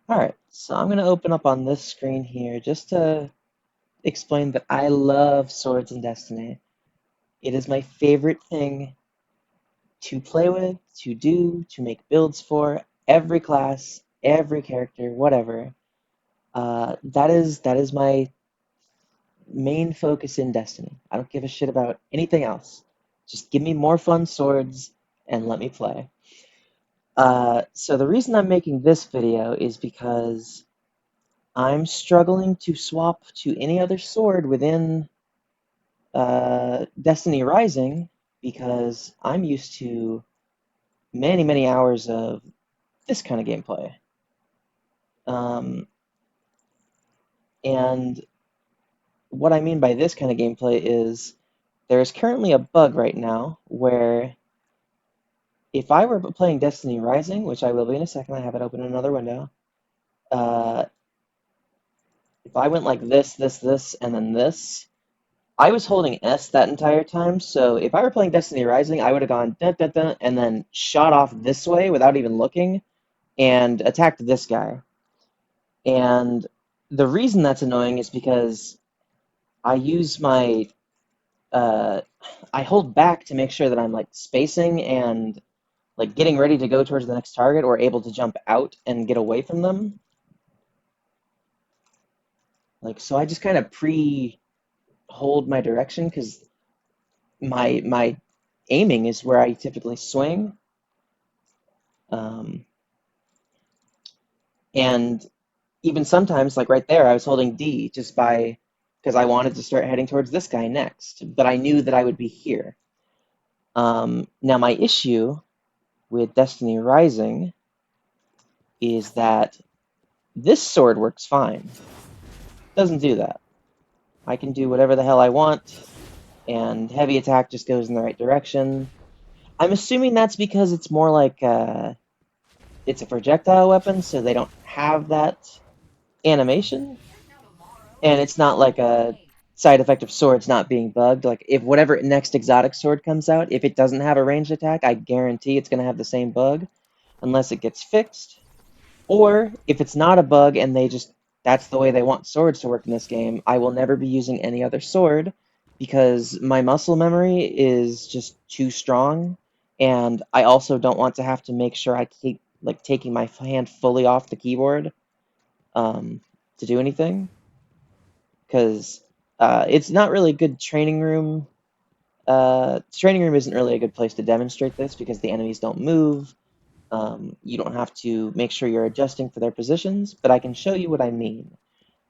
Alright, so I'm going to open up on this screen here just to explain that I love Swords in Destiny. It is my favorite thing to play with, to do, to make builds for every class, every character, whatever. That is my main focus in Destiny. I don't give a shit about anything else. Just give me more fun swords and let me play. So the reason I'm making this video is because I'm struggling to swap to any other sword within Destiny Rising because I'm used to many, many hours of this kind of gameplay. Um, and what I mean by this kind of gameplay is there is currently a bug right now where if I were playing Destiny Rising, which I will be in a second, I have it open in another window. Uh, if I went like this, and then this, I was holding S that entire time, so if I were playing Destiny Rising, I would have gone dun, dun, dun, and then shot off this way without even looking and attacked this guy. And the reason that's annoying is because I use my uh, I hold back to make sure that I'm like spacing and like getting ready to go towards the next target or able to jump out and get away from them. Like so I just kind of pre-hold my direction because my aiming is where I typically swing. Um, and even sometimes, like right there, I was holding D just by because I wanted to start heading towards this guy next, but I knew that I would be here. Now, my issue with Destiny Rising is that this sword works fine. Doesn't do that. I can do whatever the hell I want, and heavy attack just goes in the right direction. I'm assuming that's because it's more like it's a projectile weapon, so they don't have that animation, and it's not like a side effect of swords not being bugged. Like if whatever next exotic sword comes out, if it doesn't have a ranged attack, I guarantee it's going to have the same bug unless it gets fixed. Or if it's not a bug and they just that's the way they want swords to work in this game, I will never be using any other sword because my muscle memory is just too strong, and I also don't want to have to make sure I keep like taking my hand fully off the keyboard um, to do anything because it's not really a good training room. Training room isn't really a good place to demonstrate this because the enemies don't move. You don't have to make sure you're adjusting for their positions, but I can show you what I mean.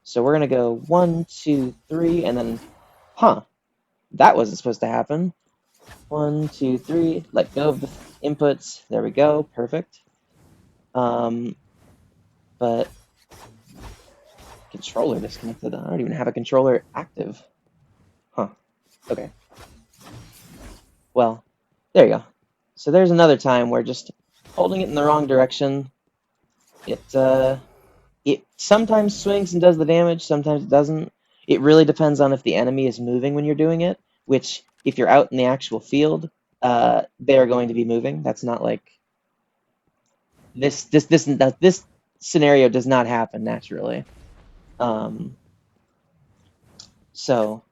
So we're going to go 1, 2, 3, and then, huh, that wasn't supposed to happen. 1, 2, 3, let go of the inputs. There we go, perfect. Um, but controller disconnected. I don't even have a controller active. Huh, okay. Well, there you go. So there's another time where just holding it in the wrong direction, it sometimes swings and does the damage, sometimes it doesn't. It really depends on if the enemy is moving when you're doing it, which if you're out in the actual field, they're going to be moving. That's not like this scenario does not happen naturally. Um, so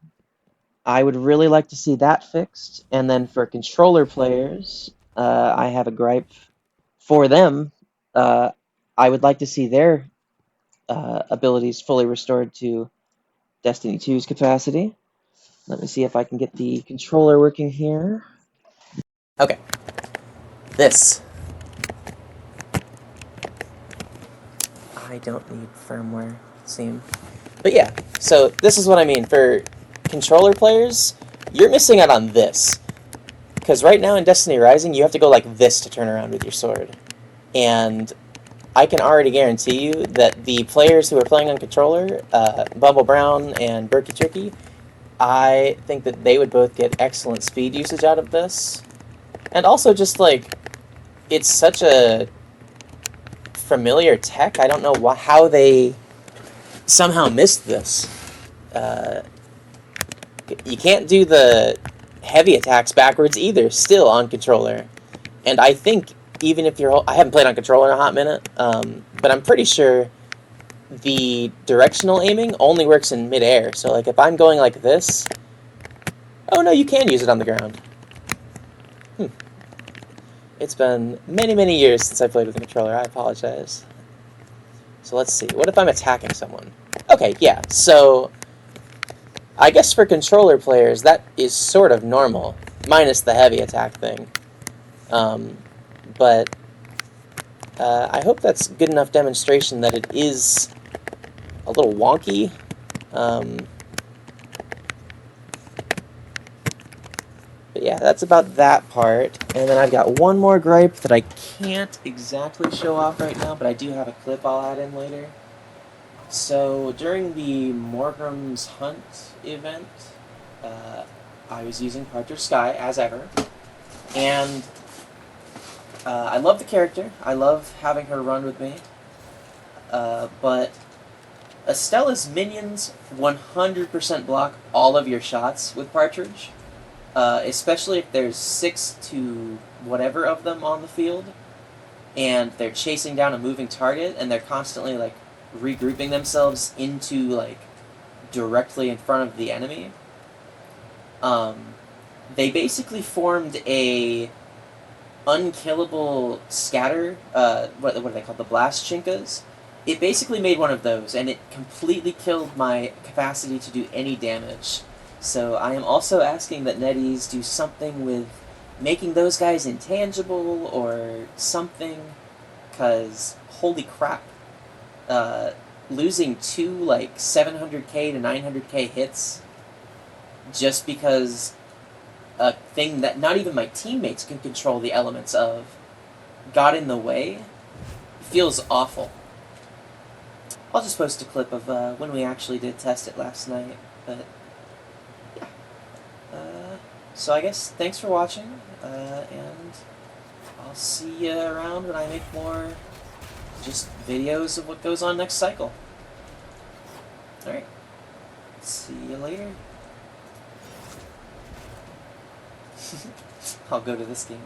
I would really like to see that fixed. And then for controller players, I have a gripe for them. Uh, I would like to see their abilities fully restored to Destiny 2's capacity. Let me see if I can get the controller working here. Okay, this. I don't need firmware, seem. But yeah, so this is what I mean. For controller players, you're missing out on this. Because right now in Destiny Rising, you have to go like this to turn around with your sword. And I can already guarantee you that the players who are playing on controller, Bumble Brown and Berkey Tricky, I think that they would both get excellent speed usage out of this. And also just like, it's such a familiar tech, I don't know how they somehow missed this. Uh, you can't do the heavy attacks backwards either, still on controller. And I think even if you're... I haven't played on controller in a hot minute, but I'm pretty sure the directional aiming only works in midair. So like if I'm going like this, oh no, you can use it on the ground. Hmm. It's been many, many years since I played with a controller. I apologize. So let's see. What if I'm attacking someone? Okay, yeah. So I guess for controller players, that is sort of normal, minus the heavy attack thing. Um, but I hope that's good enough demonstration that it is a little wonky. Um, but yeah, that's about that part. And then I've got one more gripe that I can't exactly show off right now, but I do have a clip I'll add in later. So during the Morgrim's Hunt event, uh, I was using Partridge Sky as ever, and I love the character. I love having her run with me, but Estela's minions 100% block all of your shots with Partridge, especially if there's 6 to whatever of them on the field, and they're chasing down a moving target, and they're constantly like regrouping themselves into like directly in front of the enemy. Um, they basically formed a unkillable scatter. What are they called? The blast chinkas. It basically made one of those, and it completely killed my capacity to do any damage. So I am also asking that NetEase do something with making those guys intangible or something, because holy crap, uh, losing two like 700k to 900k hits just because a thing that not even my teammates can control the elements of got in the way feels awful. I'll just post a clip of when we actually did test it last night. But yeah, so I guess thanks for watching, and I'll see you around when I make more just videos of what goes on next cycle. All right, see you later. I'll go to this game.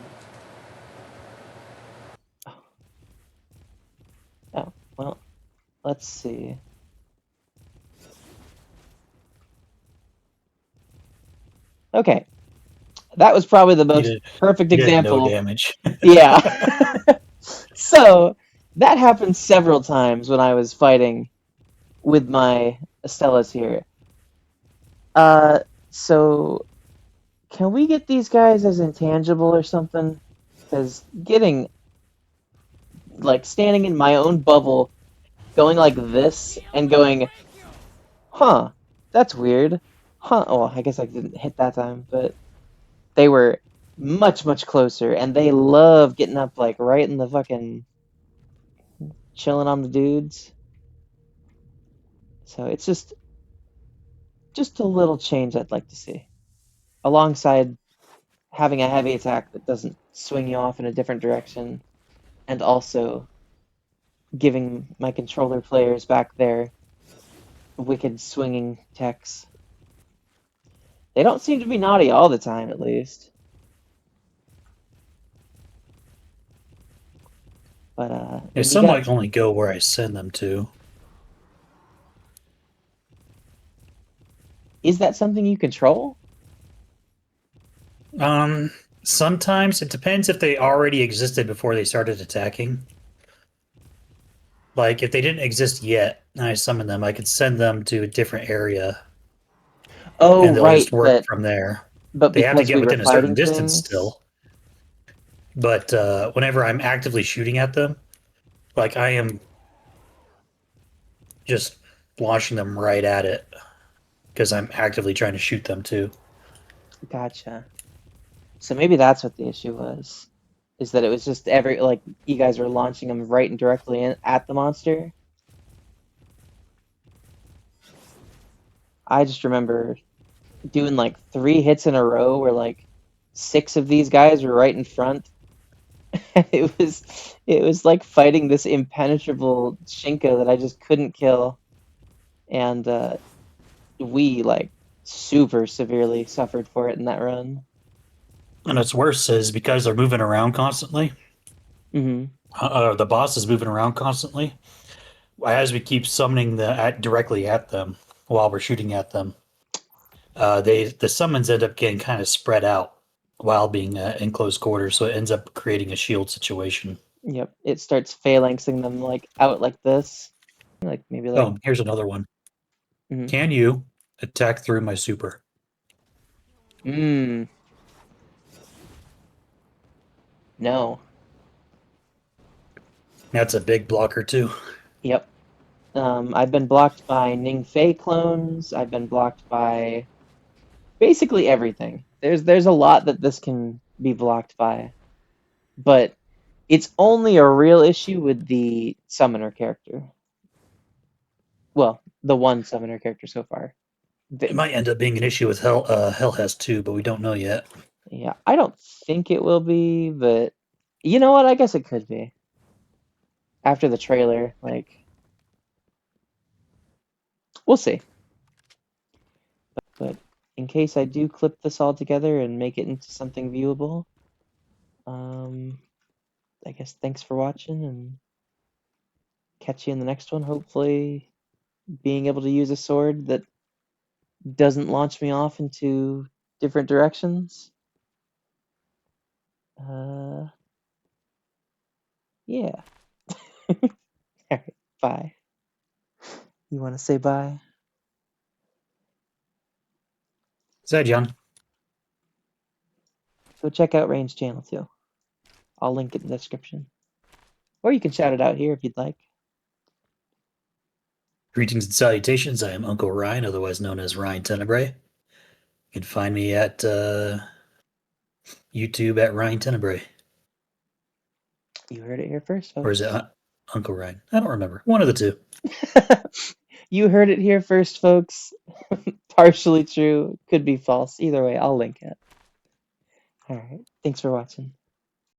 Oh, well, let's see. Okay, that was probably the You most did perfect you did no example. damage. Yeah. So that happened several times when I was fighting with my Estelas here. Uh, so can we get these guys as intangible or something? Because getting like standing in my own bubble, going like this and going, huh, that's weird. Huh. Oh, I guess I didn't hit that time, but they were much, much closer, and they love getting up like right in the fucking chilling on the dudes. So it's just a little change I'd like to see, alongside having a heavy attack that doesn't swing you off in a different direction, and also giving my controller players back their wicked swinging techs. They don't seem to be naughty all the time, at least. But Yeah, and you some got like only go where I send them to. is that something you control? Um, Sometimes it depends if they already existed before they started attacking. Like if they didn't exist yet and I summon them, I could send them to a different area Oh, and they'll right, just work from there. but They have to because get we were within a certain fighting distance things, still. But whenever I'm actively shooting at them, like I am just launching them right at it because I'm actively trying to shoot them too. gotcha. So maybe that's what the issue was, is that it was just every like you guys were launching them right and directly in, at the monster. I just remember doing like 3 hits in a row where like 6 of these guys were right in front. It was like fighting this impenetrable Shinka that I just couldn't kill, and we like super severely suffered for it in that run. And what's worse is because they're moving around constantly, Hmm. The boss is moving around constantly. As we keep summoning directly at them while we're shooting at them, the summons end up getting kind of spread out while being in close quarters, so it ends up creating a shield situation. Yep, it starts phalanxing them like out like this, like maybe like. Oh, here's another one. Mm, Can you attack through my super? mm, no. That's a big blocker too. Yep. I've been blocked by Ning Fei clones. I've been blocked by basically everything. There's a lot that this can be blocked by, but it's only a real issue with the summoner character. Well, the one summoner character so far. It The, might end up being an issue with Hell has too, but we don't know yet. yeah, I don't think it will be, but you know what? I guess it could be after the trailer. Like, we'll see. But in case I do clip this all together and make it into something viewable, um, I guess thanks for watching and catch you in the next one. Hopefully, being able to use a sword that doesn't launch me off into different directions. Uh, yeah. All right. Bye. You want to say bye? Is John? Go check out Rein's channel too. I'll link it in the description. Or you can shout it out here if you'd like. Greetings and salutations. I am Uncle Rein, otherwise known as Rein Tenebrae. You can find me at YouTube at Rein Tenebrae. You heard it here first, Or is it folks. Uncle Rein? I don't remember. One of the two. You heard it here first, folks. Partially true, could be false. Either way, I'll link it. All right. Thanks for watching.